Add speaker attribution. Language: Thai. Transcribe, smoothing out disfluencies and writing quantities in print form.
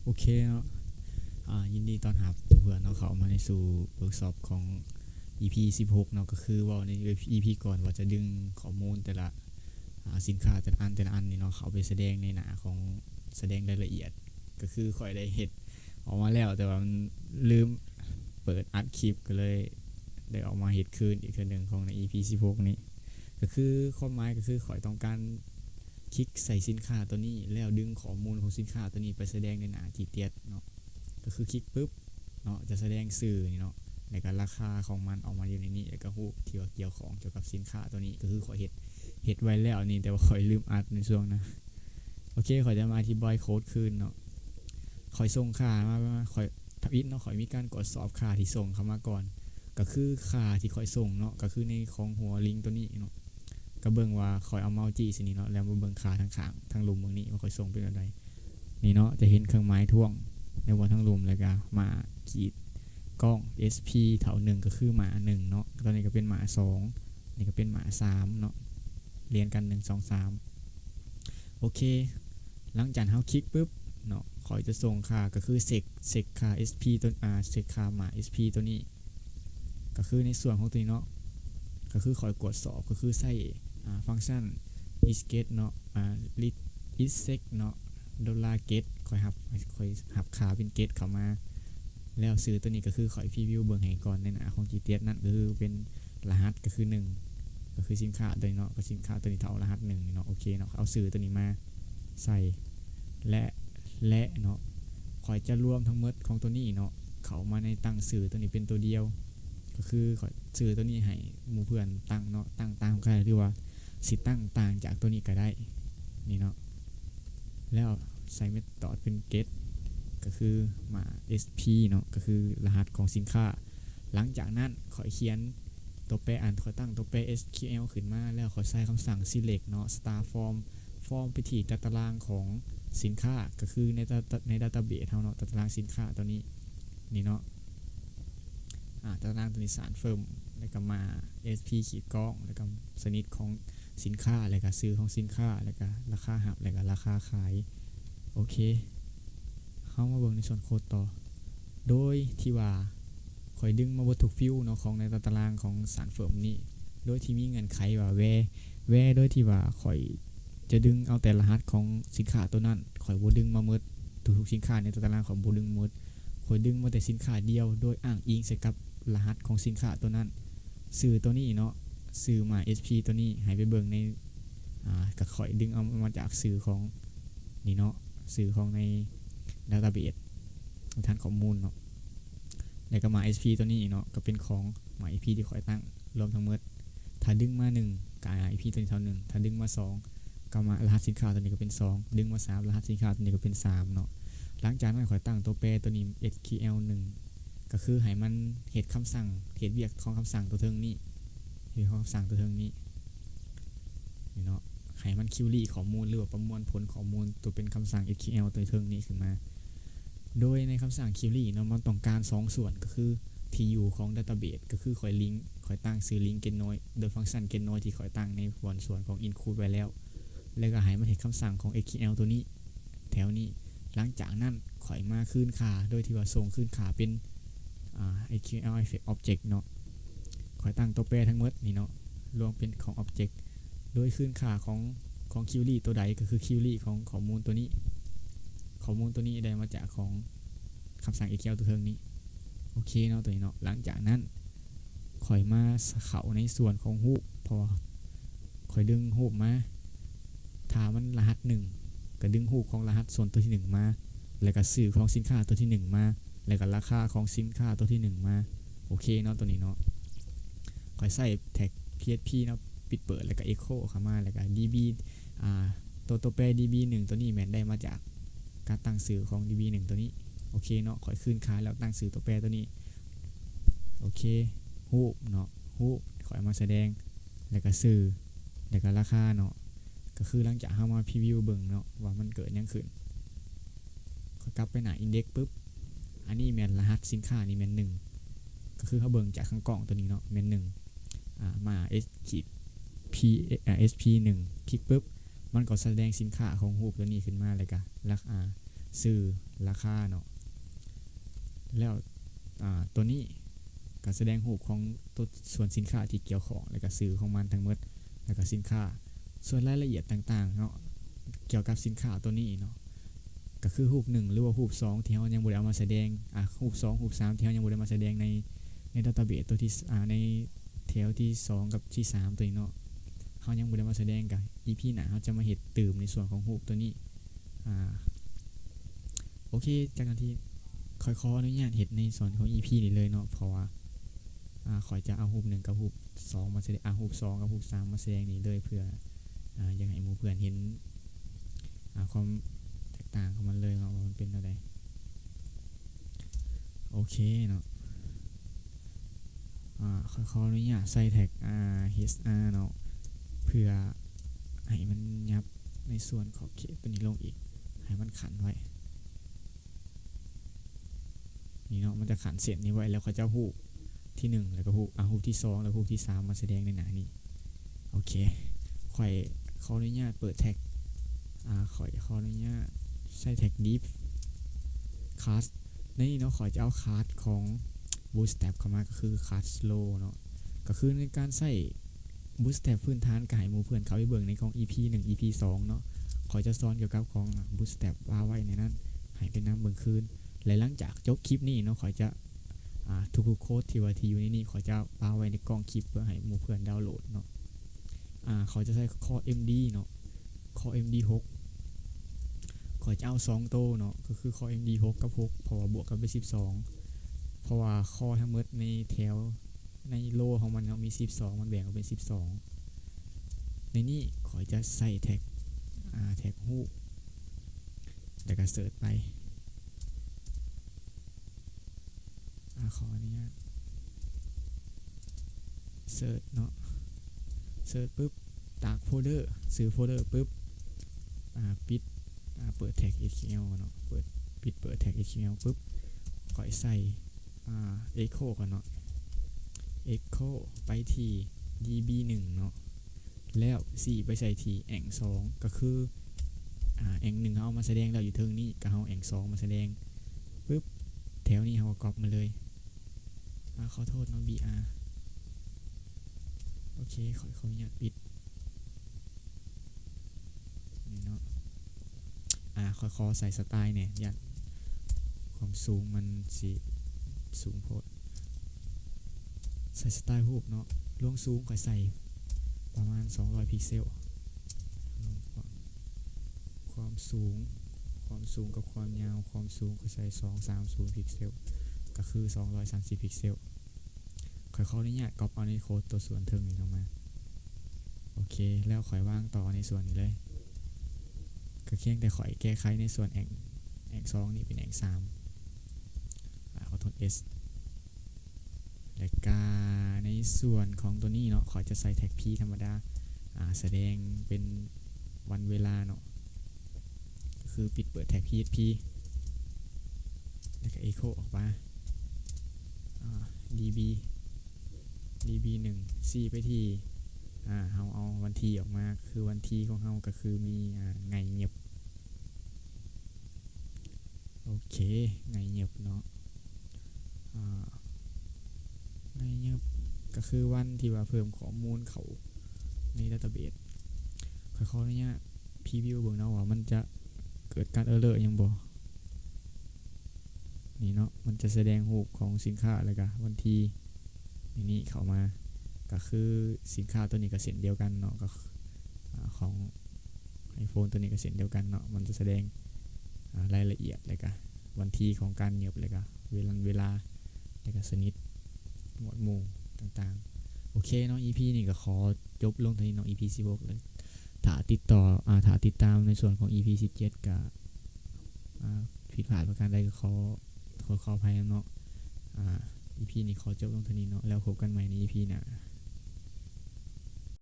Speaker 1: โอเคเนาะยินดีต้อนรับเพื่อนเนาะเขามาในสู่เวิร์กช็อปของ EP 16เนาะก็คือว่าใน EP ก่อนว่าจะดึงข้อมูลแต่ละสินค้าแต่ละอันนี่เนาะเขาไปแสดงในหน้าของแสดงรายละเอียดก็คือค่อยได้เฮ็ดออกมาแล้วแต่ว่ามันลืมเปิดอัดคลิปก็เลยได้ออกมาเฮ็ดคืนอีกเทื่อนึงของใน EP 16นี้ก็คือความหมายก็คือข่อยต้องการคลิกใส่สินค้าตัวนี้แล้วดึงข้อมูลของสินค้าตัวนี้ไปแสดงในหน้าที่เตียดเนาะก็คือคลิกปุ๊บเนาะจะแสดงสื่อนี่เนาะในการราคาของมันออกมาอยู่ในนี้แล้วก็ฮู้ที่ว่าเกี่ยวของเกี่ยวกับสินค้าตัวนี้ก็คือข่อยเฮ็ดไว้แล้วนี่แต่ว่าข่อยลืมอัดในช่วงนะโอเคข่อยจะมาอธิบายโค้ดคืนเนาะข่อยส่งค่ามาข่อยทับอิฐเนาะข่อยมีการกดสอบค่าที่ส่งเข้ามาก่อนก็คือค่าที่ข่อยส่งเนาะก็คือในของหัวลิงก์ตัวนี้เนาะก็เบิ่งว่าข่อยเอาเมาส์จี้สินี่เนาะแล้วมาเบิ่งค่าทั้งข้างทั้งลุมเบิ่งนี้ว่าข่อยส่งเป็นอะไรนี่เนาะจะเห็นเครื่องหมายท่วงในบนทั้งลุมเลยก็มาขีดกล้อง SP เท่า1ก็คือหมา1เนาะตอนนี้ก็เป็นหมา2นี่ก็เป็นหมา3เนาะเรียนกัน1 2 3โอเคหลังจากเฮาคลิกปุ๊บเนาะข่อยจะส่งค่าก็คือเซกค่า SP ตัวเซกค่าหมา SP ตัวนี้ก็คือในส่วนของตัวนี้เนาะก็คือข่อยกดสอบก็คือใช้ฟังก์ชัน isGet เนาะisSec เนาะ$get ค่อยหับค่าเป็น get เข้ามาแล้วซื้อตัวนี้ก็คือข่อยพรีวิวเบิ่งให้ก่อนในหน้าของ GTS นั่นก็คือเป็นรหัสก็คือ1ก็คือสินค้าตัวนี้เนาะก็สินค้าตัวนี้เท่ารหัส1นี่เนาะโอเคเนาะเอาซื้อตัวนี้มาใส่และเนาะข่อยจะรวมทั้งหมดของตัวนี้เนาะเข้ามาในตั้งซื้อตัวนี้เป็นตัวเดียวก็คือข่อยซื้อตัวนี้ให้หมู่เพื่อนตั้งเนาะตั้งตามกันหรือว่าสิตั้งต่างจากตัวนี้ก็ได้นี่เนาะแล้วใส่เมธอดเป็น get ก็คือมา SP เนาะก็คือรหัสของสินค้าหลังจากนั้นข่อยเขียนตัวแปรข่อยตั้งตัวแปร SQL ขึ้นมาแล้วข่อยใส่คำสั่ง select เนาะ star form ไปที่ตารางของสินค้าก็คือใน database เฮาเนาะตารางสินค้าตัวนี้นี่เนาะตารางตัวนี้สารเฟิร์มแล้วก็มา SP ขีดกล้องแล้วก็ชนิดของสินค้าแล้วก็ซื้อของสินค้าแล้วก็ราคาหับแล้วก็ราคาขายโอเคเข้ามาเบิ่งในส่วนโค้ดต่อโดยที่ว่าข่อยดึงมาบดทุกฟิวเนาะของในตารางของสารเฟิร์มนี้โดยที่มีเงื่อนไขว่าแวโดยที่ว่าข่อยจะดึงเอาแต่รหัสของสินค้าตัวนั้นข่อยบ่ดึงมาหมดทุกสินค้าในตารางของบ่ดึงหมดข่อยดึงมาแต่สินค้าเดียวโดยอ้างอิงใส่กับรหัสของสินค้าตัวนั้นซื้อตัวนี้เนาะซื้อมา SP ตัวนี้ให้ไปเบิ่งในก็ข่อยดึงเอามาจากซื้อของนี่เนาะซื้อของในdatabase ฐานข้อมูลเนาะแล้วก็มา SP ตัวนี้เนาะก็เป็นของหมาย IP ที่ข่อยตั้งรวมทั้งหมดถ้าดึงมา1ก็ IP ตัวนี้เท่า1ถ้าดึงมา2ก็มารหัสสินค้าตัวนี้ก็เป็น2ดึงมา3รหัสสินค้าตัวนี้ก็เป็น3เนาะหลังจากนั้นข่อยตั้งตัวแปรตัวนี้ SQL1 ก็คือให้มันเฮ็ดคำสั่งเฮ็ดเวียกของคำสั่งตัวเทิงนี้เฮ็ดของคำสั่งตัวเทิงนี้นี่เนาะให้มันคิวรี่ข้อมูลหรือว่าประมวลผลข้อมูลตัวเป็นคำสั่ง SQL ตัวเทิงนี้ขึ้นมาโดยในคำสั่ง query เนาะมันต้องการ2ส่วนก็คือที่อยู่ของ database ก็คือข่อยลิงก์ข่อยตั้งชื่อลิงก์ get node โดยฟังก์ชัน get node ที่ข่อยตั้งในส่วนของ include ไว้แล้วก็ให้มันเฮ็ดคำสั่งของ SQL ตัวนี้แถวนี้หลังจากนั้นข่อยมาคืนค่าโดยที่ว่าส่งคืนค่าเป็นSQL effect object เนาะข่อยตั้งตัวแปรทั้งหมดนี่เนาะรวมเป็นของ object โดยคืนค่าของ query ตัวใดก็คือ query ของข้อมูลตัวนี้ได้มาจากของคำสั่ง SQL ตัวเทิงนี้โอเคเนาะตัวนี้เนาะหลังจากนั้นข่อยมาเข้าในส่วนของรูปพอข่อยดึงรูปมาถ้ามันรหัส1ก็ดึงรูปของรหัสส่วนตัวที่1มาแล้วก็ชื่อของสินค้าตัวที่1มาแล้วก็ราคาของสินค้าตัวที่1มาโอเคเนาะตัวนี้เนาะข่อยใส่แท็ก PHP เนาะปิดเปิดแล้วก็ echo เข้ามาแล้วก็ db ตัวแปร db1 ตัวนี้แม่นได้มาจากการตั้งชื่อของ db1 ตัวนี้โอเคเนาะข่อยคืนค่าแล้วตั้งชื่อตัวแปรตัวนี้โอเครูปเนาะรูปข่อยมาแสดงแล้วก็ชื่อแล้วก็ราคาเนาะก็คือหลังจากเฮามาพรีวิวเบิ่งเนาะว่ามันเกิดหยังขึ้นข่อยกลับไปหน้า index ปึ๊บอันนี้แม่นรหัสสินค้านี่แม่น1ก็คือเฮาเบิ่งจากข้างกล่องตัวนี้เนาะแม่น1มา SP1 คลิกปึ๊บมันก็แสดงสินค้าของรูปตัวนี้ขึ้นมาเลยก็ราคา ซื้อราคาเนาะแล้วตัวนี้ก็แสดงรูปของตัวส่วนสินค้าที่เกี่ยวข้องแล้วก็ซื้อของมันทั้งหมดแล้วก็สินค้าส่วนรายละเอียดต่างๆเนาะเกี่ยวกับสินค้าตัวนี้เนาะก็คือรูป1หรือว่ารูป2ที่เฮายังบ่ได้เอามาแสดงรูป2รูป3ที่เฮายังบ่ได้มาแสดงในดัตต้าเบสตัวที่ในแถวที่2กับที่3ตัวนี้เนาะเฮายังบ่ได้มาแสดงกับ EP หน้าเฮาจะมาเฮ็ดเติมในส่วนของรูปตัวนี้โอเคจากนั้นที่ขออนุญาตเฮ็ดในส่วนของ EP นี้เลยเนาะเพราะว่าขอยจะเอารูป1กับรูป2มาแสดงรูป2กับรูป3มาแสดงนี่เลยเพื่ออยากให้หมู่เพื่อนเห็นความแตกต่างของมันเลยเนาะว่ามันเป็นอะไรโอเคเนาะขออนุญาตใส่แท็กHR เนาะเพื่อให้มันยับในส่วนขอบเขตตัวนี้ลงอีกให้มันขันไว้นี่เนาะมันจะขันเส้นนี้ไว้แล้วเขาจะรูปที่1แล้วก็รูปที่2แล้วรูปที่3มาแสดงในหน้านี้โอเคขออนุญาตเปิดแท็กขออนุญาตใส่แท็ก div class ในนี้เนาะขอจะเอาคลาสของ bootstrap เข้ามาก็คือ class slow เนาะก็คือในการใส่ bootstrap พื้นฐานก็ให้หมู่เพื่อนเขาไปเบิ่งในของ EP 1 EP 2เนาะขอจะสอนเกี่ยวกับของ bootstrap ว่าไว้ในนั้นให้เป็นนำเบิ่งคืนและหลังจากจบคลิปนี้เนาะขอจะทุกๆโค้ดที่อยู่ในนี้ขอจะปาไว้ในกล่องคลิปเพื่อให้หมู่เพื่อนดาวน์โหลดเนาะเขาจะใช้คอ MD เนาะคอ MD 6ขอจะเอา2โตเนาะก็คือคอ MD 6กับ6เพราะว่าบวกกันเป็น12เพราะว่าคอทั้งหมดในแถวในโลของมันเนาะมี12มันแบ่งออกเป็น12ในนี้ขอจะใส่แท็กฮูกแล้วก็เสิร์ชไปขออนุญาตเสิร์ชเนาะเสิร์ชปุ๊บตากโฟลเดอร์ซื้อโฟลเดอร์ปุ๊บปิดเปิดแท็ก HTML เนาะเปิดแท็ก HTML ปุ๊บขอใส่echo ก่อนเนาะ echo ไปที่ db1 เนาะแล้ว4ไปใส่ที่แอ่ง2ก็คือแอ่ง1เอามาแสดงแล้วอยู่เทิงนี้ก็เอาแอ่ง2มาแสดงปุ๊บแถวนี้เราก็ก๊อปมาเลยขอโทษเนาะ br โอเคขออนุญาตปิดนี่เนาะขอใส่สไตล์เนี่ยอย่างความสูงมันสิสูงโพดใส่สไตล์รูปเนาะลงสูงก็ใส่ประมาณ200พิกเซลความสูงกับความยาวความสูงก็ใส่230พิกเซลก็คือ230พิกเซลขออนุญาตก๊อปเอาในโค้ดตัวส่วนเทิงนี้ลงมาโอเคแล้วขอยวางต่อในส่วนนี้เลยก็เพียงแต่ขอแก้ไขในส่วนแอ่ง2นี่เป็นแอ่ง3ขอโทษ S และกาในส่วนของตัวนี้เนาะขอจะใส่แท็ก P ธรรมดาแสดงเป็นวันเวลาเนาะก็คือปิดเปิดแท็ก PHP แล้วก็ echo ออกมาdb 1 c ไปที่เฮาเอาวันที่ออกมาคือวันที่ของเฮาก็คือมีไงเงียบโอเคไงเงียบเนาะไงเงียบก็คือวันที่ว่าเพิ่มข้อมูลเขาในดัตต้าเบสขออนุญาตพรีวิวเบิ่งเนาะว่ามันจะเกิดการerrorยังบ่นี่เนาะมันจะแสดงรูปของสินค้าแล้วก็วันที่นี่เข้ามาก็คือสินค้าตัวนี้ก็เส้นเดียวกันเนาะก็ของ iPhone ตัวนี้ก็เส้นเดียวกันเนาะมันจะแสดงรายละเอียดเลยก็วันที่ของการเงียบเลยก็เวลาแล้วก็ชนิดหมวดหมู่ต่างๆโอเคเนาะ EP นี่ก็ขอจบลงเท่านี้เนาะ EP 16เลยถ้าติดตามในส่วนของ EP 17ก็ผิดพลาดประการใดก็ขออภัยเนาะEP นี้ขอจบลงเท่านี้เนาะแล้วพบกันใหม่ใน EP หน้า